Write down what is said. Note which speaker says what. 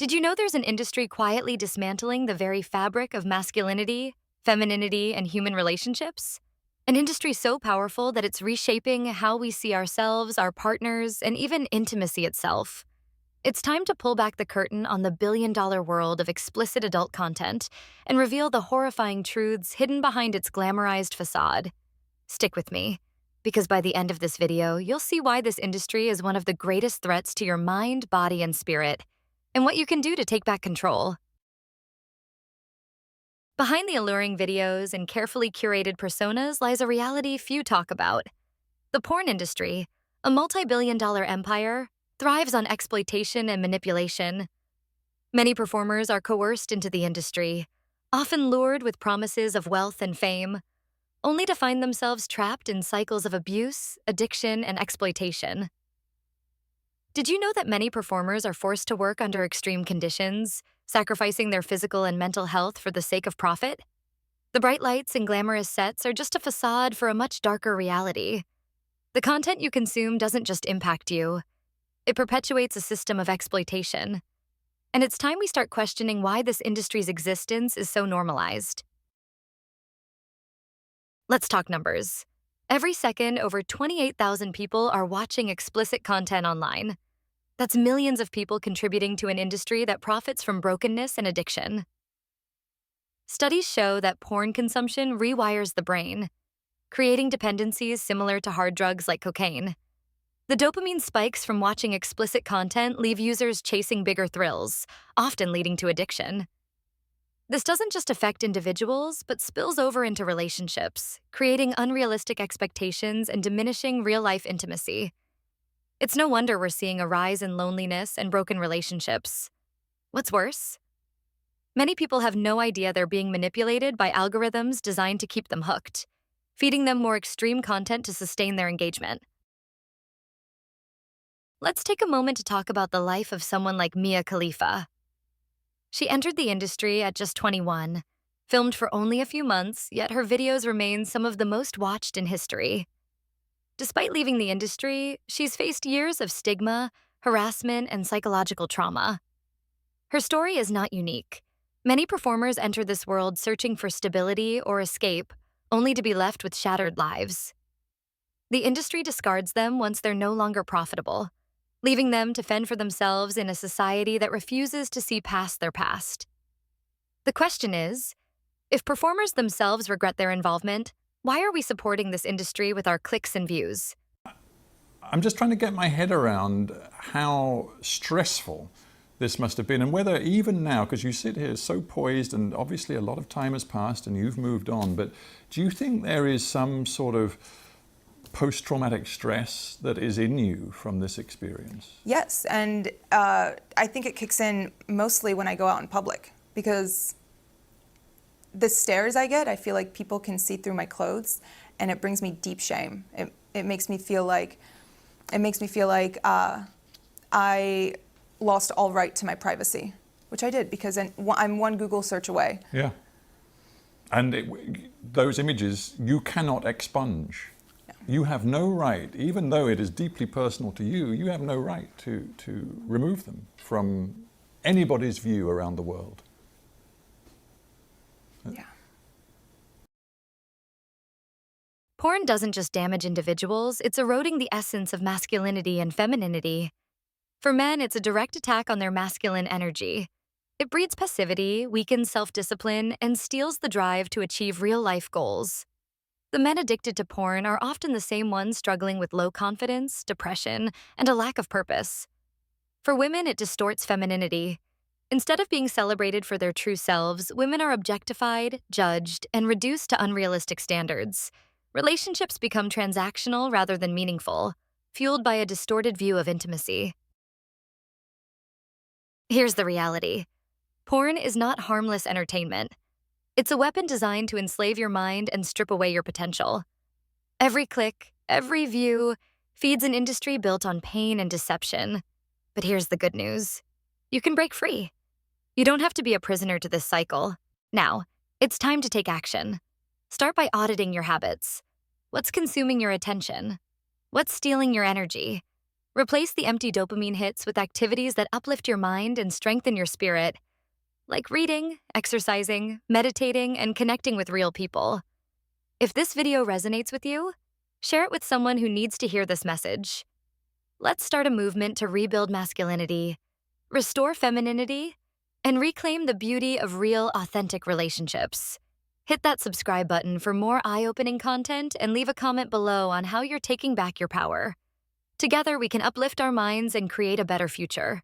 Speaker 1: Did you know there's an industry quietly dismantling the very fabric of masculinity, femininity, and human relationships? An industry so powerful that it's reshaping how we see ourselves, our partners, and even intimacy itself. It's time to pull back the curtain on the billion-dollar world of explicit adult content and reveal the horrifying truths hidden behind its glamorized facade. Stick with me, because by the end of this video, you'll see why this industry is one of the greatest threats to your mind, body, and spirit, and what you can do to take back control. Behind the alluring videos and carefully curated personas lies a reality few talk about. The porn industry, a multi-billion-dollar empire, thrives on exploitation and manipulation. Many performers are coerced into the industry, often lured with promises of wealth and fame, only to find themselves trapped in cycles of abuse, addiction, and exploitation. Did you know that many performers are forced to work under extreme conditions, sacrificing their physical and mental health for the sake of profit? The bright lights and glamorous sets are just a facade for a much darker reality. The content you consume doesn't just impact you, it perpetuates a system of exploitation. And it's time we start questioning why this industry's existence is so normalized. Let's talk numbers. Every second, over 28,000 people are watching explicit content online. That's millions of people contributing to an industry that profits from brokenness and addiction. Studies show that porn consumption rewires the brain, creating dependencies similar to hard drugs like cocaine. The dopamine spikes from watching explicit content leave users chasing bigger thrills, often leading to addiction. This doesn't just affect individuals, but spills over into relationships, creating unrealistic expectations and diminishing real-life intimacy. It's no wonder we're seeing a rise in loneliness and broken relationships. What's worse? Many people have no idea they're being manipulated by algorithms designed to keep them hooked, feeding them more extreme content to sustain their engagement. Let's take a moment to talk about the life of someone like Mia Khalifa. She entered the industry at just 21, filmed for only a few months, yet her videos remain some of the most watched in history. Despite leaving the industry, she's faced years of stigma, harassment, and psychological trauma. Her story is not unique. Many performers enter this world searching for stability or escape, only to be left with shattered lives. The industry discards them once they're no longer profitable, leaving them to fend for themselves in a society that refuses to see past their past. The question is, if performers themselves regret their involvement, why are we supporting this industry with our clicks and views?
Speaker 2: I'm just trying to get my head around how stressful this must have been, and whether even now, because you sit here so poised and obviously a lot of time has passed and you've moved on, but do you think there is some sort of post-traumatic stress that is in you from this experience?
Speaker 3: Yes, and I think it kicks in mostly when I go out in public, because the stares I get, I feel like people can see through my clothes, and it brings me deep shame. It makes me feel like I lost all right to my privacy, which I did, because I'm one Google search away.
Speaker 2: Yeah. And those images you cannot expunge.
Speaker 3: No.
Speaker 2: You have no right, even though it is deeply personal to you, you have no right to remove them from anybody's view around the world.
Speaker 3: Yeah.
Speaker 1: Porn doesn't just damage individuals, it's eroding the essence of masculinity and femininity. For men, it's a direct attack on their masculine energy. It breeds passivity, weakens self-discipline, and steals the drive to achieve real-life goals. The men addicted to porn are often the same ones struggling with low confidence, depression, and a lack of purpose. For women, it distorts femininity. Instead of being celebrated for their true selves, women are objectified, judged, and reduced to unrealistic standards. Relationships become transactional rather than meaningful, fueled by a distorted view of intimacy. Here's the reality. Porn is not harmless entertainment. It's a weapon designed to enslave your mind and strip away your potential. Every click, every view, feeds an industry built on pain and deception. But here's the good news. You can break free. You don't have to be a prisoner to this cycle. Now, it's time to take action. Start by auditing your habits. What's consuming your attention? What's stealing your energy? Replace the empty dopamine hits with activities that uplift your mind and strengthen your spirit, like reading, exercising, meditating, and connecting with real people. If this video resonates with you, share it with someone who needs to hear this message. Let's start a movement to rebuild masculinity, restore femininity, and reclaim the beauty of real, authentic relationships. Hit that subscribe button for more eye-opening content and leave a comment below on how you're taking back your power. Together, we can uplift our minds and create a better future.